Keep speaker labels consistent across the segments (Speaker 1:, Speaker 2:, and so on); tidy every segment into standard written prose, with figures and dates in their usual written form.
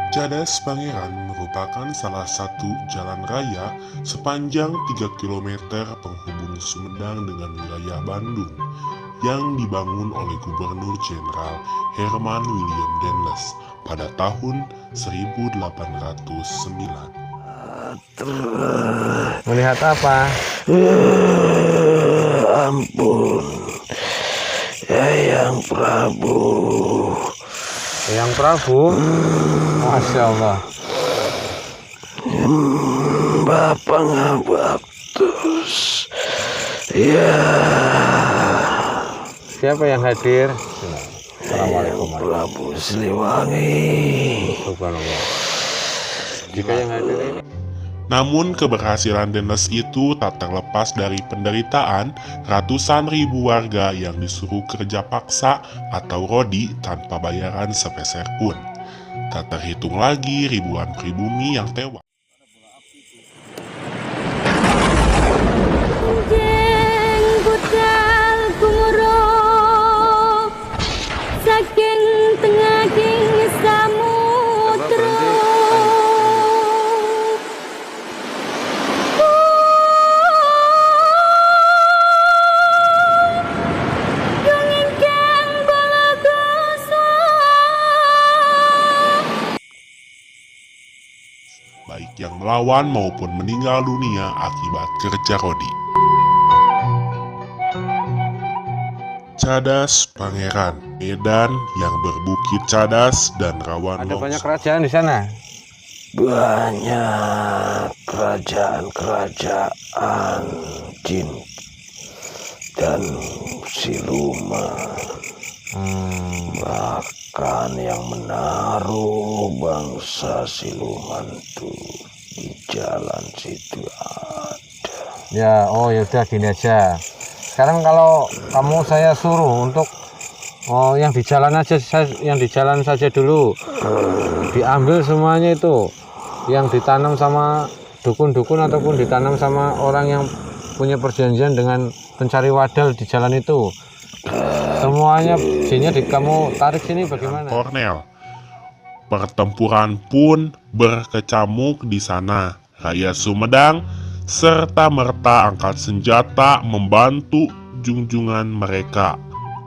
Speaker 1: Cadas Pangeran merupakan salah satu jalan raya sepanjang 3 kilometer penghubung Sumedang dengan wilayah Bandung yang dibangun oleh Gubernur Jenderal Herman William Denles pada tahun 1809.
Speaker 2: Melihat apa?
Speaker 3: Ampun, Yang Prabu.
Speaker 2: Yang Prabu? Masya Allah.
Speaker 3: Bapak Ngabaktus. Ya.
Speaker 2: Siapa yang hadir?
Speaker 3: Assalamualaikum Prabu Siliwangi.
Speaker 2: Subhanallah. Jika yang hadir ini
Speaker 1: Namun keberhasilan Denles itu tak terlepas dari penderitaan ratusan ribu warga yang disuruh kerja paksa atau rodi tanpa bayaran sepeser pun. Tak terhitung lagi ribuan pribumi yang tewas.
Speaker 4: Saking tengahing samudra dongengkan balagoso.
Speaker 1: Baik yang melawan maupun meninggal dunia akibat kerja rodi. Cadas Pangeran, medan yang berbukit cadas dan rawan
Speaker 2: ada banyak
Speaker 1: longsor.
Speaker 2: kerajaan di sana.
Speaker 3: Banyak kerajaan-kerajaan jin dan siluman, bahkan yang menaruh bangsa siluman itu di jalan situ ada.
Speaker 2: Ya, oh yaudah gini aja. Sekarang kalau kamu saya suruh untuk yang di jalan aja, yang di jalan saja dulu, diambil semuanya itu, yang ditanam sama dukun-dukun ataupun ditanam sama orang yang punya perjanjian dengan pencari wadal di jalan itu, semuanya jinnya kamu tarik sini bagaimana?
Speaker 1: Kornel. Pertempuran pun berkecamuk di sana. Rakyat Sumedang serta merta angkat senjata membantu junjungan mereka.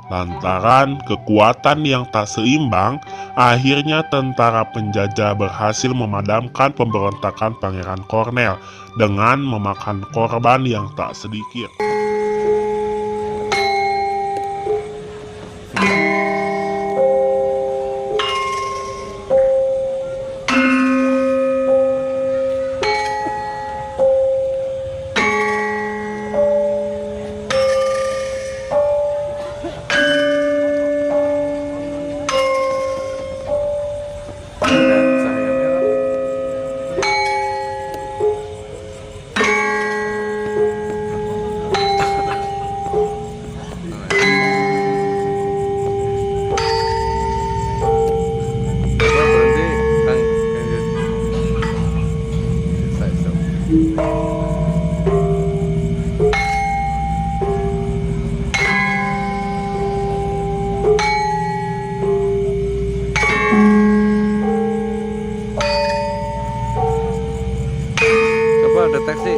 Speaker 1: Lantaran kekuatan yang tak seimbang, akhirnya tentara penjajah berhasil memadamkan pemberontakan Pangeran Kornel dengan memakan korban yang tak sedikit.
Speaker 2: Coba deteksi.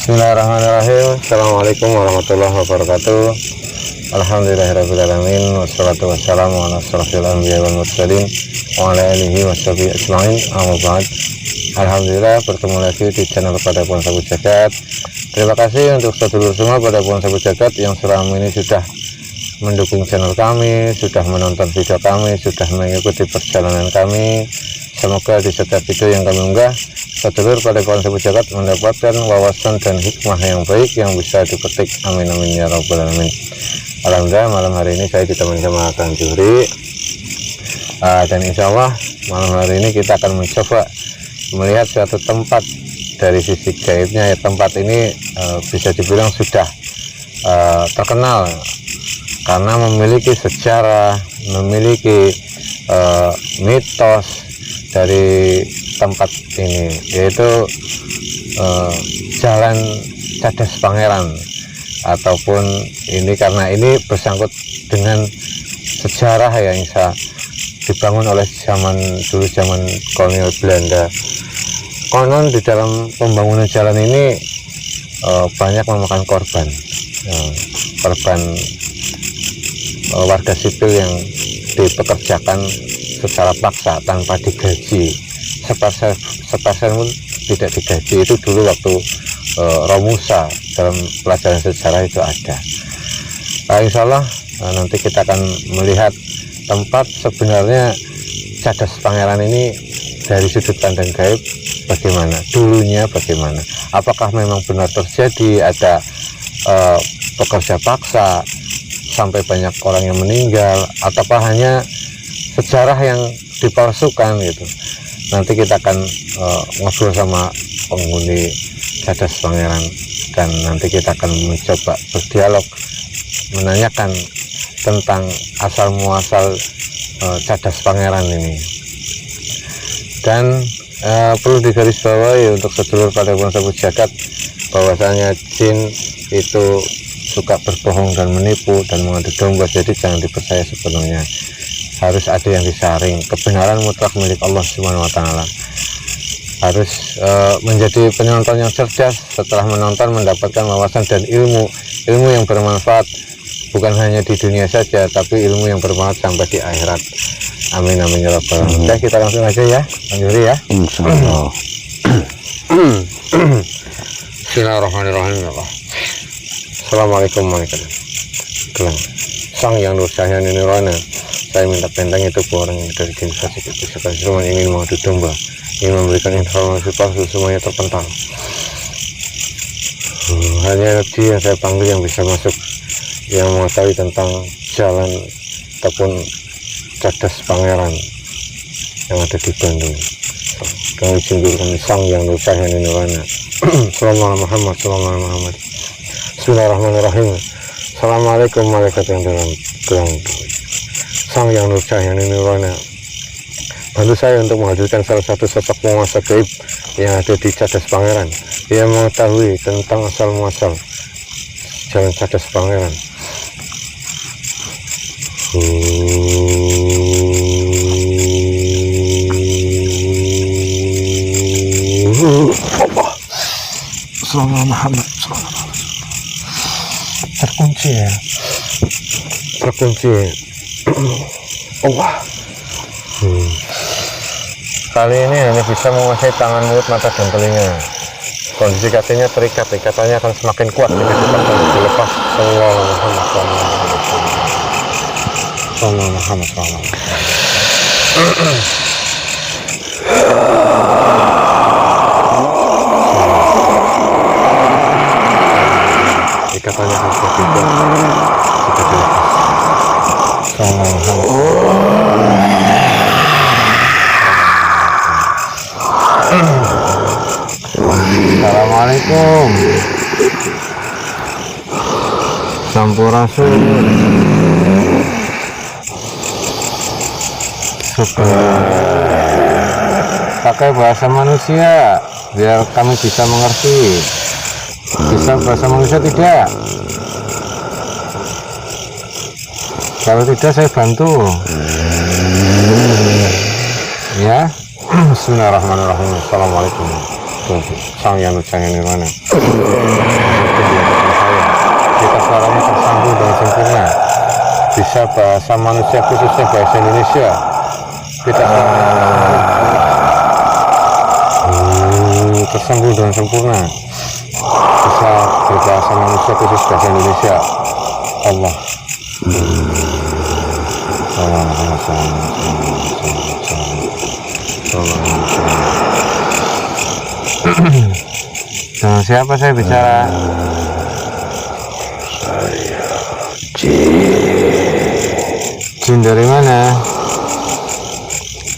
Speaker 2: Bismillahirrahmanirrahim. Assalamualaikum warahmatullahi wabarakatuh. Alhamdulillahirrahmanirrahim. Wassalatu wassalamu ala asrofil anbiya wal mursalin wa ala alihi washabihi ajma'in. Amma ba'd. Alhamdulillah bertemu lagi di channel Pada Pohon Sapu Jagat. Terima kasih untuk sedulur semua Pada Pohon Sapu Jagat yang selama ini sudah mendukung channel kami, sudah menonton video kami, sudah mengikuti perjalanan kami Semoga di setiap video yang kami unggah, sedulur pada kawan sepejagat mendapatkan wawasan dan hikmah yang baik yang bisa dipetik. Amin amin ya rabbal alamin. Alhamdulillah malam hari ini saya ditemani sama Kang Juhri, dan insya Allah malam hari ini kita akan mencoba melihat suatu tempat dari sisi gaibnya. Ya, tempat ini bisa dibilang sudah terkenal karena memiliki sejarah, memiliki mitos dari tempat ini, yaitu Jalan Cadas Pangeran, ataupun ini karena ini bersangkut dengan sejarah yang bisa dibangun oleh zaman dulu, zaman kolonial Belanda. Konon di dalam pembangunan jalan ini banyak memakan korban, warga sipil yang dipekerjakan secara paksa tanpa digaji, sepeser pun tidak digaji. Itu dulu waktu Romusa dalam pelajaran sejarah itu ada. Insya Allah nanti kita akan melihat tempat sebenarnya Cadas Pangeran ini dari sudut pandang gaib bagaimana, dulunya bagaimana, apakah memang benar terjadi ada pekerja paksa sampai banyak orang yang meninggal, ataukah hanya sejarah yang dipalsukan gitu. Nanti kita akan ngobrol sama penghuni Cadas Pangeran, dan nanti kita akan mencoba berdialog menanyakan tentang asal muasal Cadas Pangeran ini. Dan perlu digarisbawahi untuk sedulur pada bangsa jagat bahwasanya jin itu suka berbohong dan menipu dan mengadu domba, jadi jangan dipercaya sepenuhnya. Harus ada yang disaring. Kebenaran mutlak milik Allah Subhanahu wa Ta'ala. Harus menjadi penonton yang cerdas, setelah menonton mendapatkan wawasan dan ilmu yang bermanfaat, bukan hanya di dunia saja, tapi ilmu yang bermanfaat sampai di akhirat. Amin amin ya rabbal alamin. Oke, kita langsung aja ya, lanjut ya.
Speaker 3: Insyaallah.
Speaker 2: Bismillahirrahmanirrahim. Assalamualaikum warahmatullahi wabarakatuh. Sang yang nur cahaya nirwana, saya minta benteng itu orang yang dari generasi ke generasi semua ingin mengadu domba, ingin memberikan informasi palsu, semuanya terpental. Hanya dia yang saya panggil yang bisa masuk, yang mengetahui tentang jalan ataupun Cadas Pangeran yang ada di Bandung. Kami singgurkan sang yang nur cahaya nirwana. Sallallahu Muhammad, sallallahu Muhammad. Bismillahirrahmanirrahim. Assalamualaikum warahmatullahi wabarakatuh. Sang yang nur cahaya nirwana, bantu saya untuk menghadirkan salah satu sosok penguasa gaib yang ada di Cadas Pangeran. Ia mengetahui tentang asal muasal Jalan Cadas Pangeran.
Speaker 3: Sallallahu Muhammad.
Speaker 2: Terkunci ya, terkunci.
Speaker 3: Allah.
Speaker 2: Kali ini hanya bisa menguasai tangan, mulut, mata, dan telinga. Kondisi kakinya terikat, ikatannya akan semakin kuat jika dipaksa dilepas. Sallallahu Muhammad, sallallahu Muhammad. Ikatannya akan semakin kuat jika dilepas. Sallallahu Muhammad. Assalamualaikum. Sampurasun. Pakai bahasa manusia biar kami bisa mengerti. Bisa bahasa manusia tidak? Kalau tidak saya bantu. Ya. Bismillahirrahmanirrahim. Assalamualaikum. Sang yang cahaya nirwana. Kita suaranya tersambung dengan sempurna. Bisa bahasa manusia, khususnya bahasa Indonesia. Kita tersambung dengan sempurna. Bisa berbahasa manusia, khusus bahasa Indonesia. Allah. Dengan siapa saya bicara? Jin dari mana?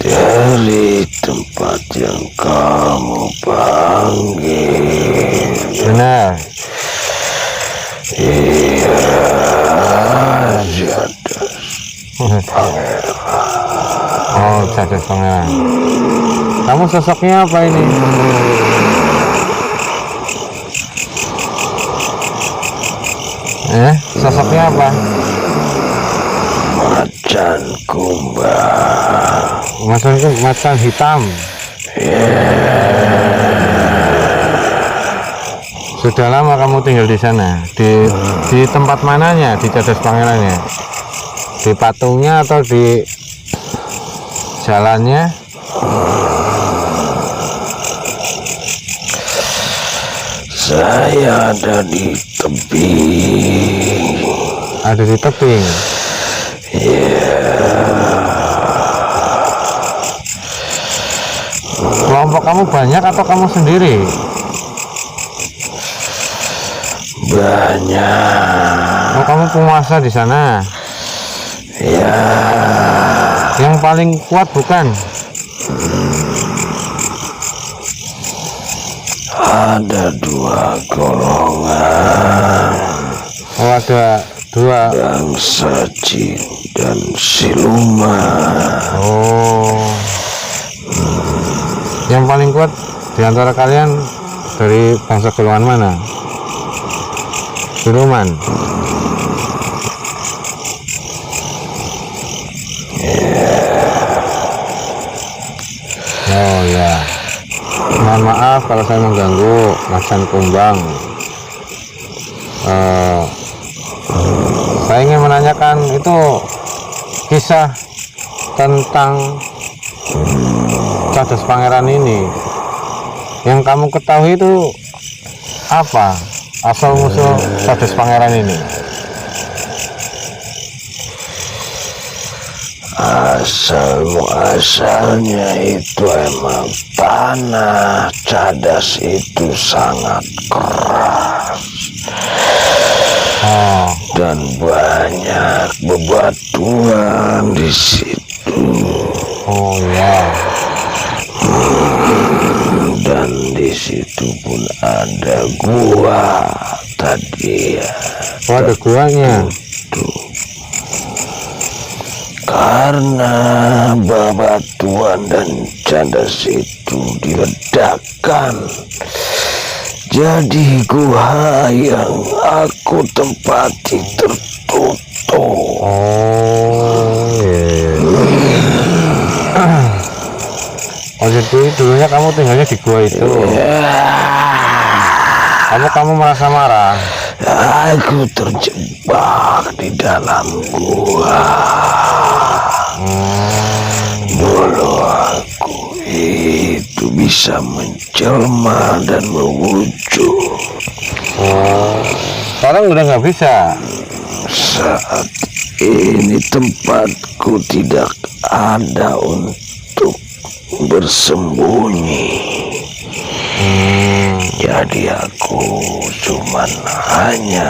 Speaker 3: Dari tempat yang kamu panggil.
Speaker 2: Benar.
Speaker 3: Iya, Jadas Pangeran.
Speaker 2: Oh, Jadas Pangeran. Kamu sosoknya apa ini? Sosoknya apa?
Speaker 3: Macan kumbang.
Speaker 2: Macan hitam. Sudah lama kamu tinggal di sana? Di tempat mananya? Di Jadas Pangerannya? Di patungnya atau di jalannya?
Speaker 3: Saya ada di tebing.
Speaker 2: Ada di tebing. Kelompok kamu banyak atau kamu sendiri?
Speaker 3: Banyak.
Speaker 2: Oh, kamu penguasa di sana.
Speaker 3: Ya,
Speaker 2: Yang paling kuat bukan?
Speaker 3: ada dua golongan.
Speaker 2: Oh, ada dua.
Speaker 3: Bangsa jin dan siluman.
Speaker 2: Oh. Yang paling kuat di antara kalian dari bangsa golongan mana? Siluman. Oh ya. Mohon maaf kalau saya mengganggu, Macan Kumbang. Saya ingin menanyakan itu kisah tentang Jadas Pangeran ini. Yang kamu ketahui itu apa asal musuh Jadas Pangeran ini?
Speaker 3: Asal muasalnya itu emang tanah Jadas itu sangat keras.
Speaker 2: Oh,
Speaker 3: Dan banyak bebatuan di situ.
Speaker 2: oh ya.
Speaker 3: Dan di situ pun ada gua tadi ya.
Speaker 2: Oh, ada guanya.
Speaker 3: Karena bebatuan dan Jadas itu diledakkan, jadi gua yang aku tempati tertutup.
Speaker 2: Oh, iya. Oh, jadi dulunya kamu tinggalnya di gua itu. Kamu merasa marah?
Speaker 3: Aku terjebak di dalam gua. Dulu aku itu bisa menjelma dan mewujud.
Speaker 2: Oh, sekarang udah nggak bisa.
Speaker 3: Saat ini tempatku tidak ada untuk bersembunyi. Jadi aku cuman hanya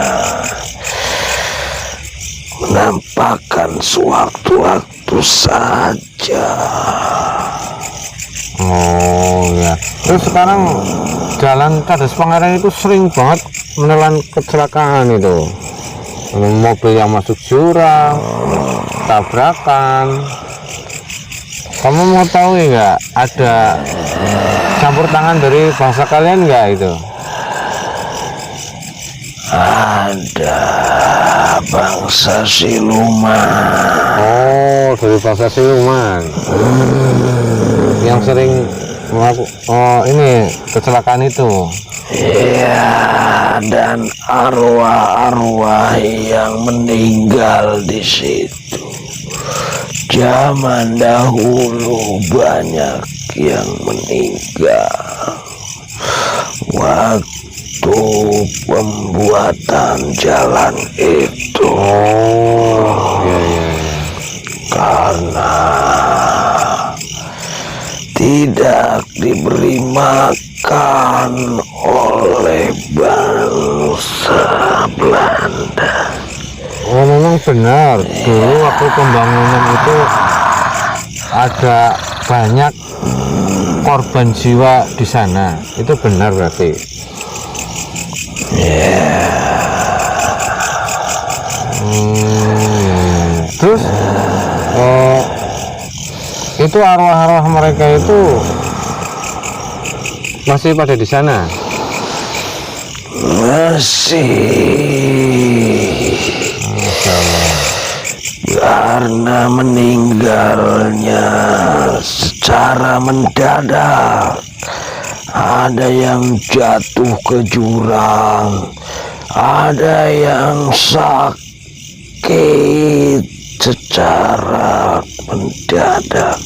Speaker 3: menampakkan sewaktu-waktu saja.
Speaker 2: Oh ya. Terus sekarang jalan Jadas Pangeran itu sering banget menelan kecelakaan itu. Mobil yang masuk jurang, tabrakan. Kamu mau tahu nggak ada campur tangan dari bangsa kalian nggak itu?
Speaker 3: Ada bangsa siluman.
Speaker 2: Oh, dari bangsa siluman. Yang sering ini kecelakaan itu.
Speaker 3: Iya, dan arwah-arwah yang meninggal di situ. Zaman dahulu banyak yang meninggal waktu pembuatan jalan itu.
Speaker 2: Oh, iya.
Speaker 3: Karena tidak diberi makan oleh bangsa Belanda.
Speaker 2: Oh, memang benar. Dulu waktu pembangunan itu ada banyak korban jiwa di sana. Itu benar berarti. Terus itu arwah-arwah mereka itu masih pada di sana.
Speaker 3: Masih, karena meninggalnya secara mendadak. Ada yang jatuh ke jurang, ada yang sakit secara mendadak.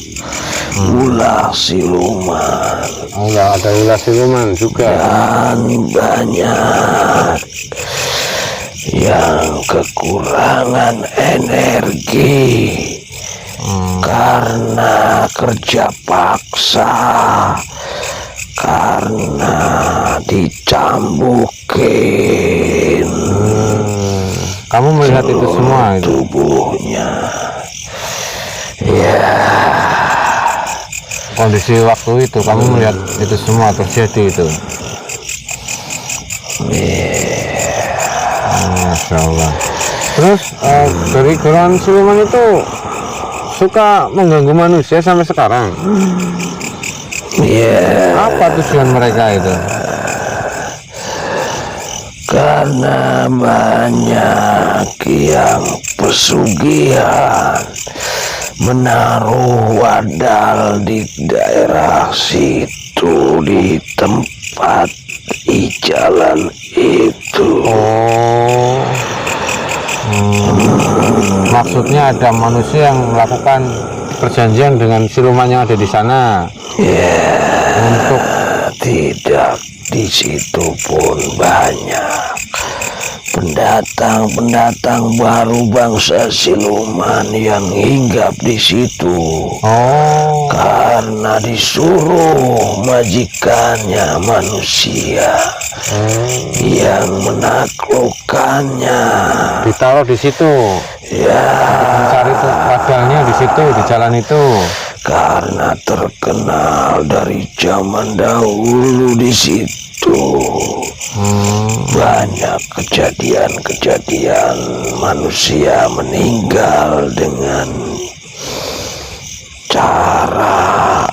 Speaker 3: Ulah siluman.
Speaker 2: Oh, ada ulah siluman juga.
Speaker 3: Dan banyak yang kekurangan energi karena kerja paksa, karena dicambukin.
Speaker 2: Kamu melihat itu semua itu?
Speaker 3: Tubuhnya, ya.
Speaker 2: Kondisi waktu itu kamu melihat itu semua terjadi itu. Masya Allah. Terus dari golongan siluman itu suka mengganggu manusia sampai sekarang. Apa tujuan mereka itu?
Speaker 3: Karena banyak yang pesugihan menaruh wadal di daerah situ, di tempat di jalan itu.
Speaker 2: Maksudnya ada manusia yang melakukan perjanjian dengan siluman yang ada di sana. Untuk
Speaker 3: tidak di situ pun banyak pendatang baru bangsa siluman yang hinggap di situ. Karena disuruh majikannya manusia yang menaklukkannya.
Speaker 2: ditaruh di situ. Mencari wadahnya di situ, di jalan itu.
Speaker 3: Karena terkenal dari zaman dahulu di situ. Banyak kejadian-kejadian manusia meninggal dengan cara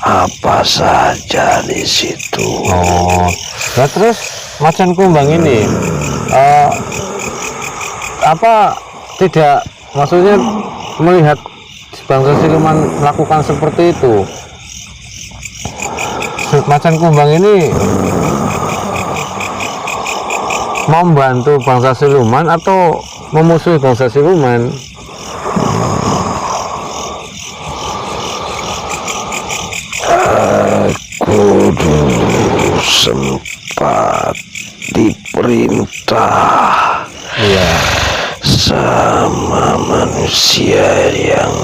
Speaker 3: apa saja di situ.
Speaker 2: Nah, terus macan kumbang ini apa tidak, maksudnya melihat bangsa siluman melakukan seperti itu, macan kumbang ini membantu bangsa siluman atau memusuhi bangsa siluman?
Speaker 3: Aku dulu sempat diperintah sama manusia yang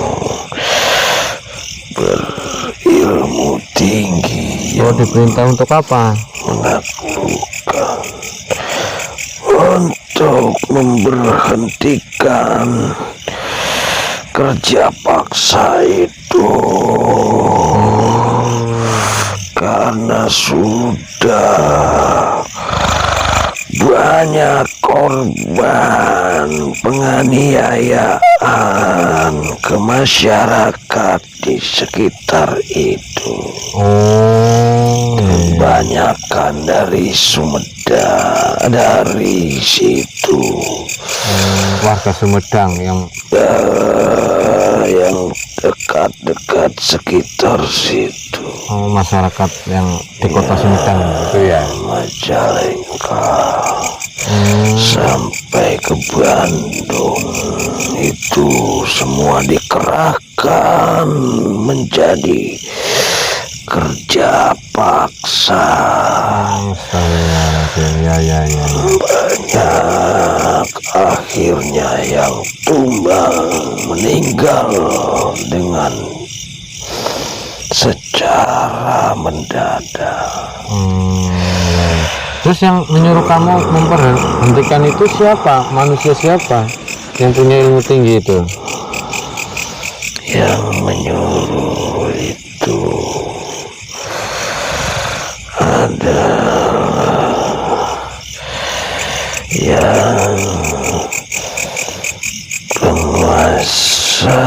Speaker 3: berilmu tinggi.
Speaker 2: Diperintah untuk apa?
Speaker 3: Menaklukkan, untuk memberhentikan kerja paksa itu. Karena sudah banyak korban penganiayaan ke masyarakat di sekitar itu. Kebanyakan dari Sumedang, dari situ.
Speaker 2: Warga Sumedang yang
Speaker 3: dekat-dekat sekitar situ.
Speaker 2: Masyarakat yang di kota Sumedang itu ya.
Speaker 3: Majalengka sampai ke Bandung itu semua dikerahkan menjadi kerja paksa. Banyak akhirnya yang tumbang meninggal dengan secara mendadak.
Speaker 2: Terus yang menyuruh kamu memberhentikan itu siapa? Manusia siapa yang punya ilmu tinggi itu?
Speaker 3: Yang menyuruh itu adalah yang penguasa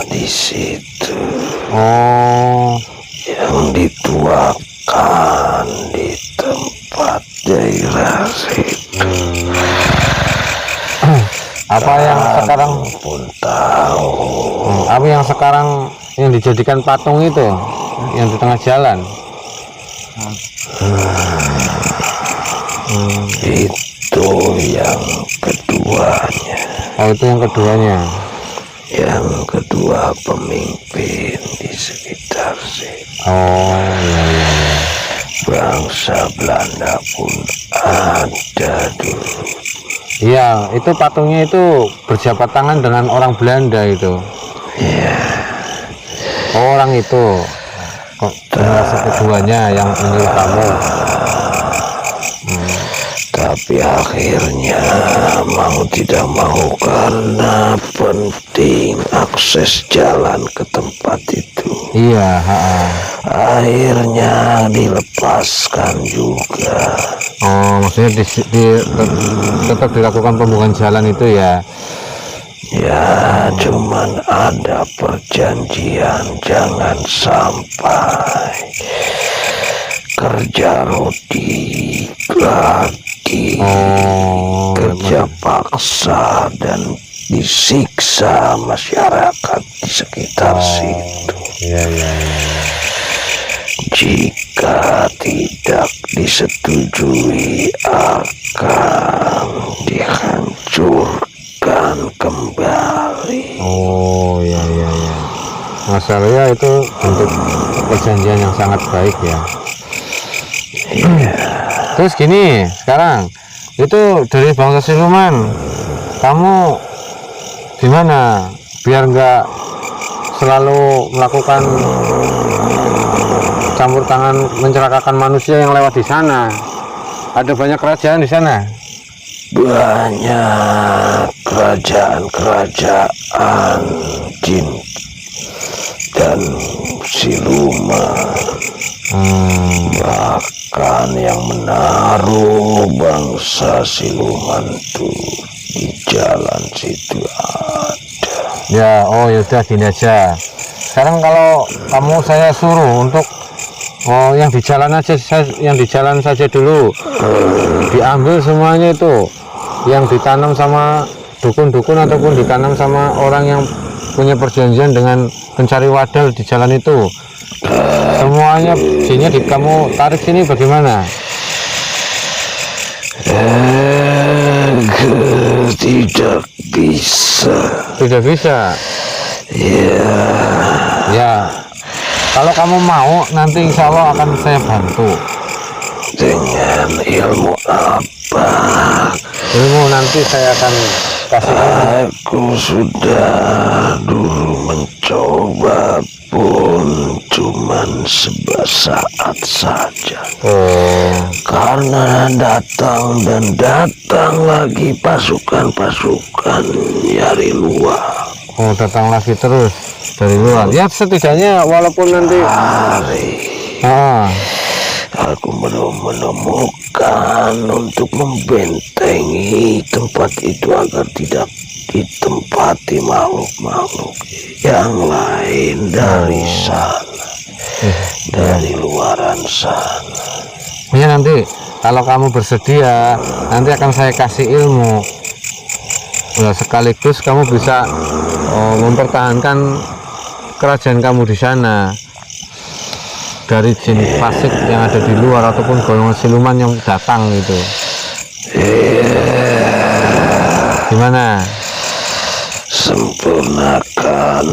Speaker 3: di situ.
Speaker 2: Oh,
Speaker 3: Yang dituakan di tempat daerah situ.
Speaker 2: apa yang sekarang
Speaker 3: pun tahu.
Speaker 2: apa yang sekarang yang dijadikan patung itu yang di tengah jalan?
Speaker 3: Itu yang keduanya.
Speaker 2: Oh, itu yang keduanya.
Speaker 3: Yang kedua pemimpin di sekitar situ.
Speaker 2: Oh, iya, iya, iya.
Speaker 3: Bangsa Belanda pun ada dulu.
Speaker 2: Iya, itu patungnya itu berjabat tangan dengan orang Belanda itu.
Speaker 3: Ya,
Speaker 2: Oh, orang itu. Kok generasi keduanya yang menyuruh kamu?
Speaker 3: tapi akhirnya mau tidak mau karena penting akses jalan ke tempat itu.
Speaker 2: Iya,
Speaker 3: Akhirnya dilepaskan juga.
Speaker 2: Oh, maksudnya tetap dilakukan pembukaan jalan itu ya?
Speaker 3: Ya, cuman ada perjanjian jangan sampai kerja rodi lagi, kerja paksa dan disiksa masyarakat di sekitar situ.
Speaker 2: Iya, iya, iya.
Speaker 3: Jika tidak disetujui akan dihancurkan kembali.
Speaker 2: Oh, iya, iya, iya. Masalahnya itu bentuk perjanjian yang sangat baik ya. Terus gini, sekarang itu dari bangsa siluman, kamu gimana biar nggak selalu melakukan campur tangan mencelakakan manusia yang lewat di sana? Ada banyak kerajaan di sana.
Speaker 3: Banyak kerajaan-kerajaan jin dan siluman, bahkan yang menaruh bangsa siluman itu di jalan situ ada.
Speaker 2: Ya, oh ya udah gini aja. Sekarang kalau kamu saya suruh untuk yang di jalan aja, yang di jalan saja dulu, diambil semuanya itu, yang ditanam sama dukun-dukun ataupun ditanam sama orang yang punya perjanjian dengan pencari wadal di jalan itu, semuanya jinnya kamu tarik sini bagaimana?
Speaker 3: Tidak bisa.
Speaker 2: Tidak bisa.
Speaker 3: Ya,
Speaker 2: Ya, kalau kamu mau nanti insya Allah akan saya bantu.
Speaker 3: dengan ilmu apa?
Speaker 2: Ilmu nanti saya akan kasih.
Speaker 3: Aku sudah dulu mencoba pun cuman sesaat saja. Karena datang dan datang lagi pasukan-pasukan dari luar.
Speaker 2: Oh, datang lagi terus dari luar. Ya setidaknya walaupun nanti
Speaker 3: aku belum menemukan untuk membentengi tempat itu agar tidak ditempati makhluk-makhluk yang lain dari sana, dari luaran sana.
Speaker 2: ya nanti kalau kamu bersedia nanti akan saya kasih ilmu. Ya, sekaligus kamu bisa mempertahankan kerajaan kamu di sana dari jin fasik yang ada di luar ataupun golongan siluman yang datang itu. Gimana?
Speaker 3: Sempurnakan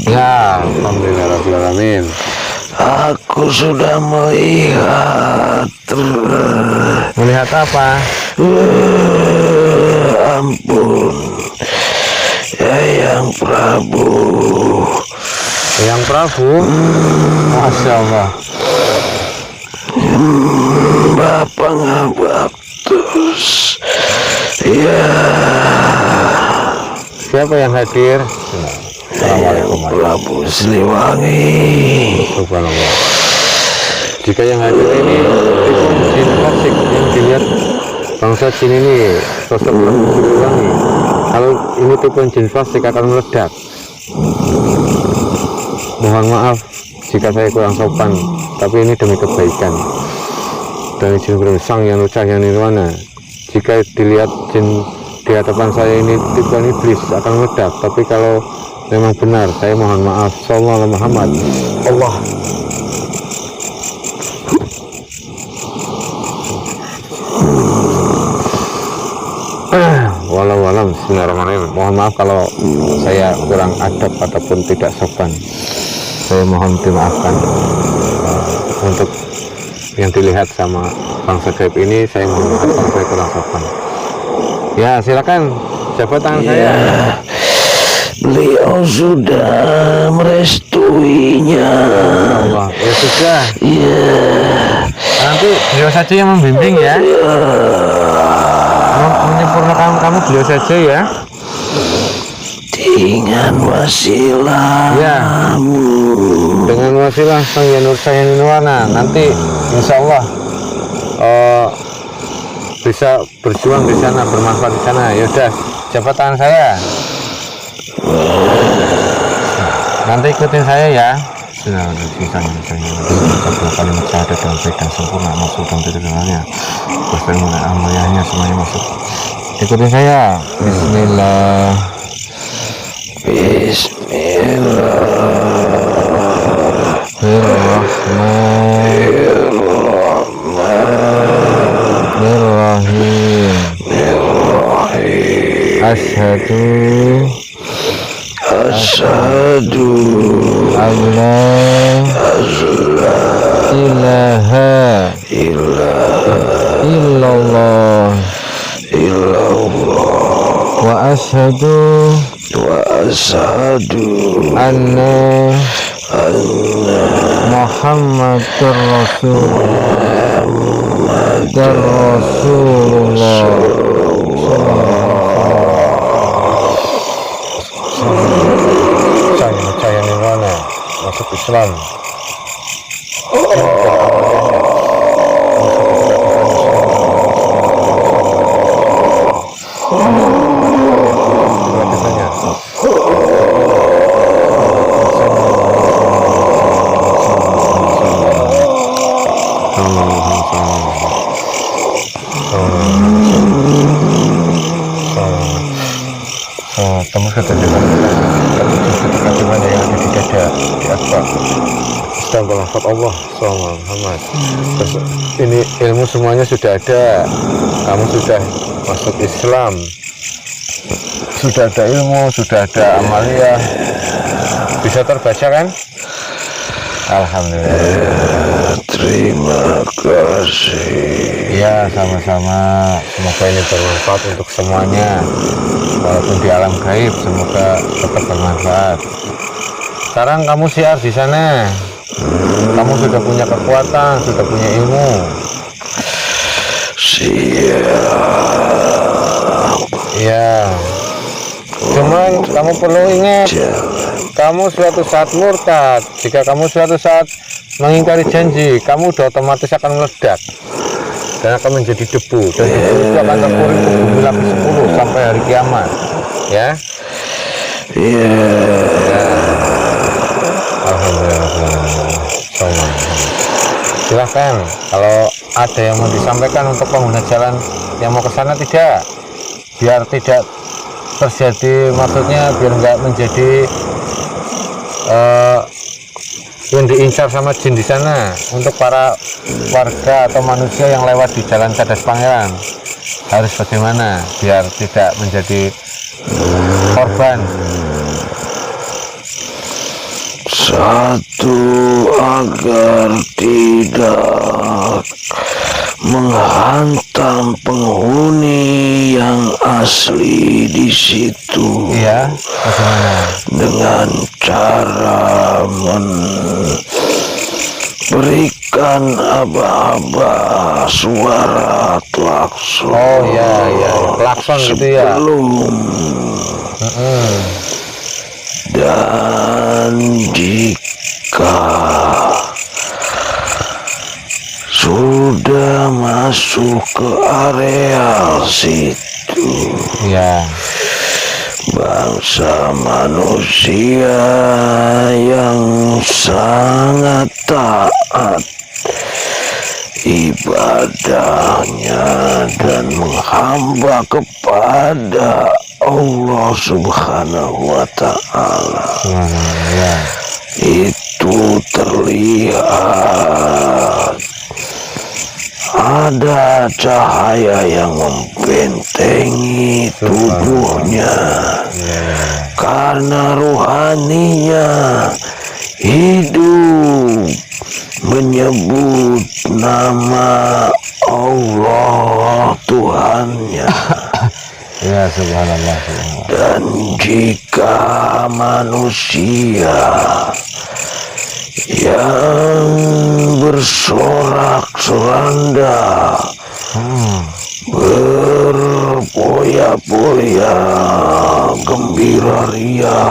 Speaker 2: Ya, alhamdulillah.
Speaker 3: Aku sudah melihat.
Speaker 2: Melihat apa?
Speaker 3: Ampun, Yang Prabu,
Speaker 2: Yang Prabu, Masya Allah.
Speaker 3: Bapak Ngabaktus. Ya,
Speaker 2: Siapa yang hadir? Assalamualaikum
Speaker 3: Prabu Siliwangi.
Speaker 2: Subhanallah. Jika yang hadir ini itu jin klasik yang dilihat bangsa jin ini sosok Prabu Siliwangi. Kalau ini tipe jin klasik akan meledak. Mohon maaf jika saya kurang sopan, tapi ini demi kebaikan dari jin Sang yang Cahya Nirwana. Jika dilihat jin di hadapan saya ini tipe iblis akan meledak, tapi kalau memang benar, saya mohon maaf. Sallallahu alaihi Muhammad. Allah. Walau bismillahirrahmanirrahim. Mohon maaf kalau saya kurang adab ataupun tidak sopan. Saya mohon dimaafkan. Untuk yang dilihat sama bangsa gaib ini, saya mohon maaf kalau saya kurang sopan. Ya, silakan jabat tangan saya.
Speaker 3: Beliau sudah merestuinya.
Speaker 2: Allah, ya sudah.
Speaker 3: Ya,
Speaker 2: Nanti beliau saja yang membimbing ya. Menyempurnakan kamu beliau saja ya.
Speaker 3: dengan wasilah.
Speaker 2: Ya, dengan wasilah Sang Hyang Nirwana. Nanti insya Allah bisa berjuang di sana, bermanfaat di sana. Yaudah, jabat tangan saya. Nanti ikutin saya ya. Kalimat syahadat dengan baik dan sempurna, masuk dalam titik-titiknya. Terus mulai amaliyahnya semuanya masuk. Ikutin saya. Bismillah. Bismillahirrahmanirrahim. Asyhadu alla ilaha illallah wa asyhadu anna Muhammadar Rasulullah. Cahya Nirwana masuk Islam. Kamu sudah dengar ketika dimana yang ada di dada, di akbar sedang berlafaz Allah Sallallahu Muhammad. Terus ini ilmu semuanya sudah ada, kamu sudah masuk Islam, sudah ada ilmu, sudah ada amaliyah, bisa terbaca kan? Alhamdulillah.
Speaker 3: Terima kasih.
Speaker 2: Ya, sama-sama. Semoga ini bermanfaat untuk semuanya. Walaupun di alam gaib, semoga tetap bermanfaat. Sekarang kamu siar di sana. Kamu sudah punya kekuatan, sudah punya ilmu.
Speaker 3: Siap.
Speaker 2: Ya. Cuman kamu perlu ingat, kamu suatu saat murtad. Jika kamu suatu saat mengingkari janji, kamu sudah otomatis akan meledak dan akan menjadi debu, dan debu itu akan terkumpul ke bumi lapis 10 sampai hari kiamat. Ya. Alhamdulillah. Silahkan kalau ada yang mau disampaikan untuk pengguna jalan yang mau ke sana, tidak, biar tidak terjadi, maksudnya biar nggak menjadi yang diincar sama jin di sana. Untuk para warga atau manusia yang lewat di jalan Cadas Pangeran harus bagaimana biar tidak menjadi korban?
Speaker 3: Satu, agar tidak menghantam penghuni yang asli di situ.
Speaker 2: Iya, bagaimana?
Speaker 3: Dengan cara memberikan aba-aba suara klakson.
Speaker 2: Oh iya, klakson gitu ya.
Speaker 3: Sebelum dan jika sudah masuk ke area situ,
Speaker 2: Iya.
Speaker 3: bangsa manusia yang sangat taat ibadahnya dan menghamba kepada Allah Subhanahu wa Ta'ala,
Speaker 2: Ya.
Speaker 3: itu terlihat ada cahaya yang membentengi tubuhnya, karena rohaninya hidup menyebut nama Allah Tuhannya.
Speaker 2: Ya, subhanallah.
Speaker 3: Dan jika manusia yang bersorak-soranda, berpoya-poya, gembira ria,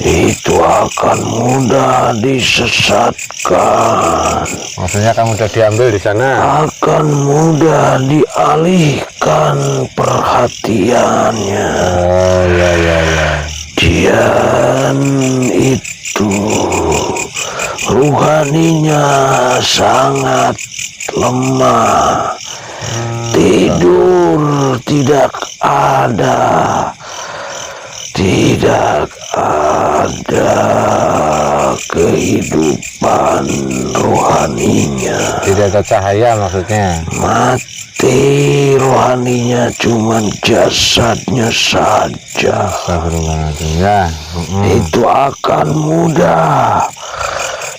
Speaker 3: itu akan mudah disesatkan,
Speaker 2: Maksudnya kamu udah diambil di sana?
Speaker 3: akan mudah dialihkan perhatiannya.
Speaker 2: Oh, ya.
Speaker 3: Dan itu rohaninya sangat lemah, tidur tidak ada, kehidupan rohaninya,
Speaker 2: Tidak ada cahaya maksudnya.
Speaker 3: mati rohaninya, cuman jasadnya saja.
Speaker 2: Astagfirullahaladzim. Ya.
Speaker 3: Itu akan mudah,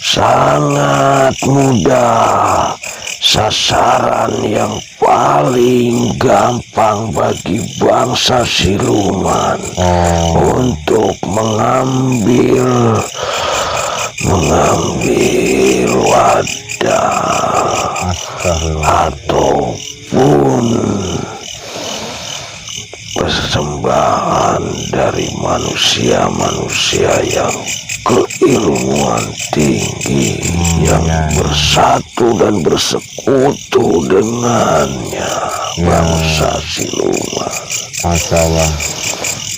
Speaker 3: sangat mudah, sasaran yang paling gampang bagi bangsa siluman untuk mengambil wadah ataupun persembahan dari manusia-manusia yang keilmuan tinggi, yang bersatu dan bersekutu dengannya, bangsa siluman.
Speaker 2: Masya Allah.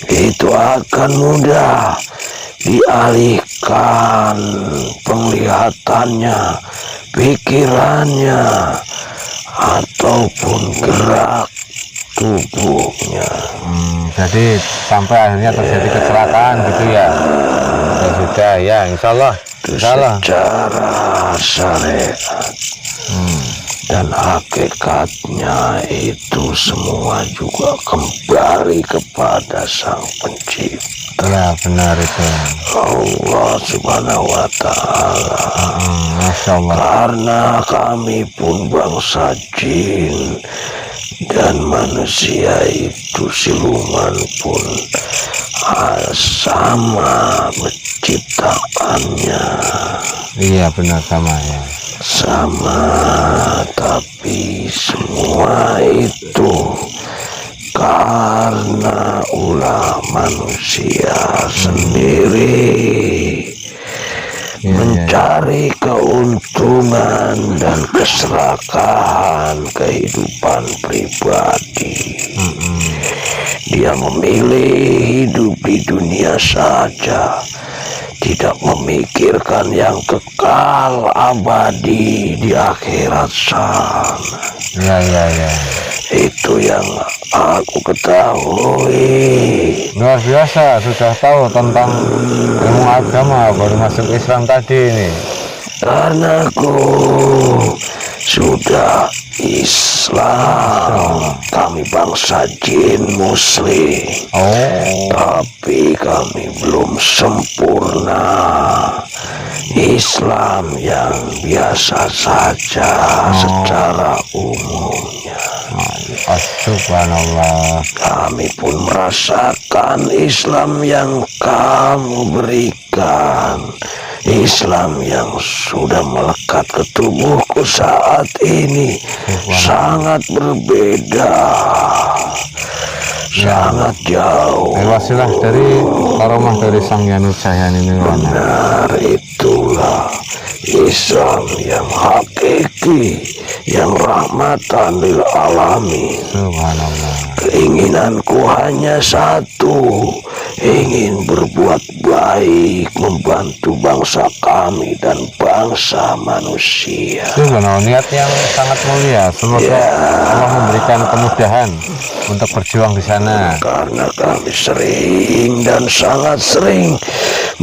Speaker 3: Itu akan mudah dialihkan penglihatannya, pikirannya, ataupun gerak tubuhnya.
Speaker 2: Jadi sampai akhirnya terjadi kecelakaan gitu ya. Ya sudah ya, insya Allah.
Speaker 3: Secara syariat dan hakikatnya itu semua juga kembali kepada Sang Pencipta.
Speaker 2: Ya benar itu.
Speaker 3: Allah Subhanahu wa Ta'ala.
Speaker 2: Masya Allah.
Speaker 3: Karena kami pun bangsa jin dan manusia itu siluman pun sama menciptakannya.
Speaker 2: Iya benar, sama ya.
Speaker 3: Sama, tapi semua itu karena ulah manusia sendiri mencari keuntungan dan keserakahan kehidupan pribadi. Dia memilih hidup di dunia saja, tidak memikirkan yang kekal abadi di akhirat sana.
Speaker 2: Ya.
Speaker 3: Itu yang aku ketahui.
Speaker 2: Luar biasa, sudah tahu tentang ilmu agama, baru masuk Islam tadi ini.
Speaker 3: Karena aku sudah Islam, kami bangsa jin muslim, tapi kami belum sempurna. Islam yang biasa saja secara umumnya.
Speaker 2: Subhanallah.
Speaker 3: Kami pun merasakan Islam yang kamu berikan, Islam yang sudah melekat ke tubuhku saat ini sangat berbeda, sangat jauh.
Speaker 2: Wasilah dari karomah dari Sang Yanu Cahyani Nirwana.
Speaker 3: Benar, itulah Islam yang hakiki, yang rahmatan lil alamin.
Speaker 2: Subhanallah.
Speaker 3: Keinginanku hanya satu, ingin berbuat baik, membantu bangsa kami dan bangsa manusia.
Speaker 2: Subhanallah, niat yang sangat mulia. Semoga Allah memberikan kemudahan untuk berjuang di sana.
Speaker 3: Karena kami sering dan sangat sering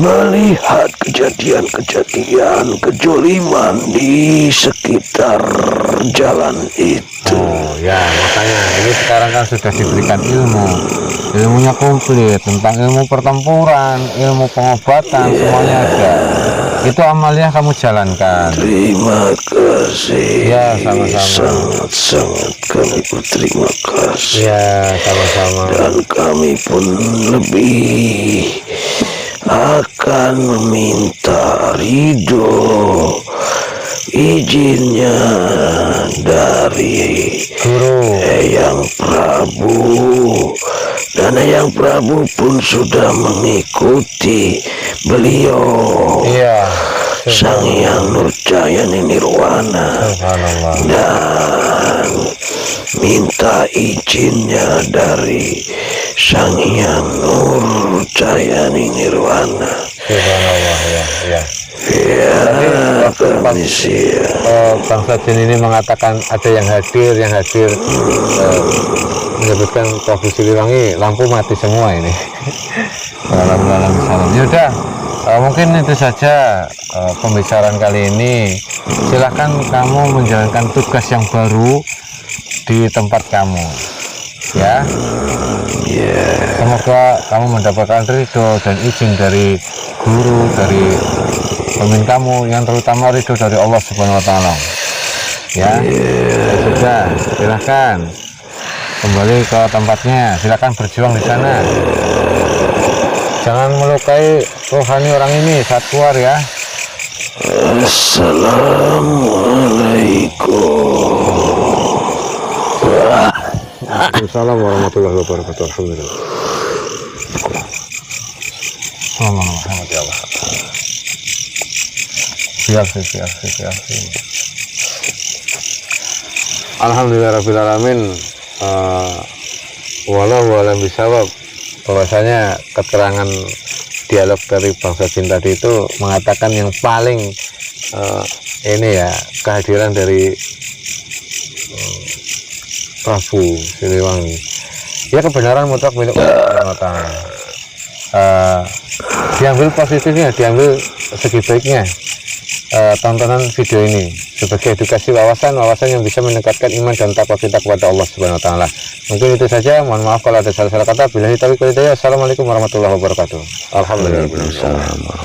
Speaker 3: melihat kejadian-kejadian kejoliman di sekitar jalan itu.
Speaker 2: Oh ya, makanya ini sekarang kan sudah diberikan ilmunya komplit tentang ilmu pertempuran, ilmu pengobatan, semuanya ada. Itu amalnya kamu jalankan.
Speaker 3: Terima kasih.
Speaker 2: Ya, sama-sama.
Speaker 3: Sangat-sangat kami berterima kasih.
Speaker 2: Ya, sama-sama.
Speaker 3: Dan kami pun lebih akan meminta ridho izinnya dari
Speaker 2: Guru.
Speaker 3: Eyang Prabu, dan Eyang Prabu pun sudah mengikuti beliau.
Speaker 2: Iya.
Speaker 3: Sang Hyang Nurjayani Nirwana,
Speaker 2: Subhanallah.
Speaker 3: dan minta izinnya dari Sang Hyang Nurjayani Nirwana.
Speaker 2: Subhanallah, ya.
Speaker 3: Ya, permisi ya.
Speaker 2: Bangsa Jin ini mengatakan ada yang hadir menyebutkan Prabu Siliwangi, lampu mati semua ini. Alhamdulillah. Yaudah, mungkin itu saja pembicaraan kali ini. Silahkan kamu menjalankan tugas yang baru di tempat kamu, ya. Semoga kamu mendapatkan ridho dan izin dari guru, dari pemimpin kamu, yang terutama ridho dari Allah Subhanahu Wa Taala. Ya, sudah. Silahkan kembali ke tempatnya. Silahkan berjuang di sana. Jangan melukai rohani orang ini saat keluar ya.
Speaker 3: Assalamualaikum.
Speaker 2: Waalaikumsalam warahmatullahi wabarakatuh. Alhamdulillah. Alhamdulillah. Siap. Alhamdulillah alamin. Walau alam bisawab, bahwasanya keterangan dialog dari bangsa Jin tadi itu mengatakan yang paling ini ya, kehadiran dari Prabu Siliwangi. Ya, kebenaran mutlak milik Allah. Diambil positifnya, diambil segi baiknya. Tontonan video ini sebagai edukasi wawasan yang bisa meningkatkan iman dan takwa kita kepada Allah Subhanahu Wa Taala. Mungkin itu saja. Mohon maaf kalau ada salah-salah kata. Billahi taufiq wal hidayah. Assalamualaikum warahmatullahi wabarakatuh. Alhamdulillah.